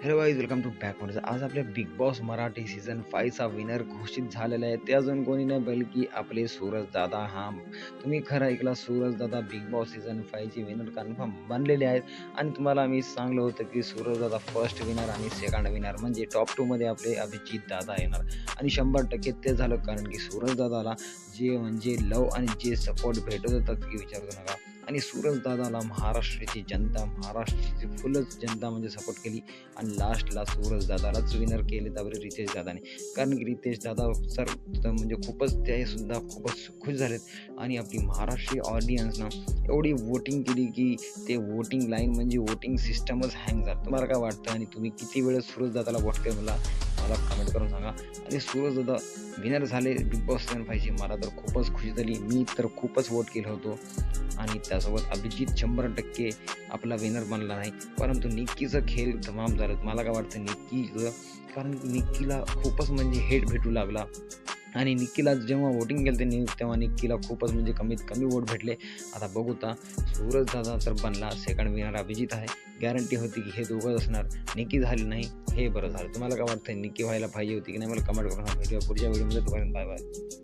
Hello guys, welcome to back मध्ये. आज आपल्या बिग बॉस मराठी सीझन 5चा विनर घोषित झालेला आहे. ते अजून कोणी नाही बल्कि आपले सूरज दादा. हा, तुम्ही खरं ऐकला, सूरज दादा बिग बॉस सीझन 5चे विनर कन्फर्म बनलेले आहेत. आणि तुम्हाला मी सांगलं होतं की सूरज दादा फर्स्ट विनर आणि सेकंड विनर म्हणजे टॉप 2 मध्ये आपले अभिजित दादा येणार. आणि 100% ते झालं, कारण की सूरज दादाला जे म्हणजे लव आणि जे सपोर्ट भेटत होता की विचारू नका. आणि सूरज दादाला महाराष्ट्राची जनता, महाराष्ट्राची फुलच जनता म्हणजे सपोर्ट केली. आणि लास्टला सूरज दादालाच विनर केले त्यावर रितेश दादाने. कारण की रितेश दादा सर म्हणजे खूपच ते सुद्धा खूपच खुश झालेत. आणि आपली महाराष्ट्रीय ऑडियन्सनं एवढी वोटिंग केली की ते वोटिंग लाईन म्हणजे वोटिंग सिस्टमच हँग झालं. तुम्हाला काय वाटतं आणि तुम्ही किती वेळेस सूरज दादाला वोट केलं मला मला कमेंट करून सांगा. आणि सूरज दादा विनर झाले बिग बॉस सीझन 5चे. मला तर खूपच खुशी झाली. मी तर खूपच वोट केलं होतो. आणि त्यासोबत अभिजित 100% आपला विनर बनला नाही, परंतु निक्कीचं खेळ तमाम झालं. मला काय वाटतं निक्कीचं, कारण की निक्कीला खूपच म्हणजे हेट भेटू लागला. आणि निक्कीला जेव्हा वोटिंग केलं त्यांनी तेव्हा निक्कीला खूपच म्हणजे कमीत कमी वोट भेटले. आता बघूता, सूरज दादा तर बनला, सेकंड विनर अभिजित आहे. गॅरंटी होती की हे दोघंच असणार. निक्की झाली नाही, हे बरं झालं. तुम्हाला काय वाटतं, निक्की व्हायला पाहिजे होती की नाही? मला कमेंट करून सांगा. भेटूया पुढच्या व्हिडिओमध्ये. तोपर्यंत बाय बाय.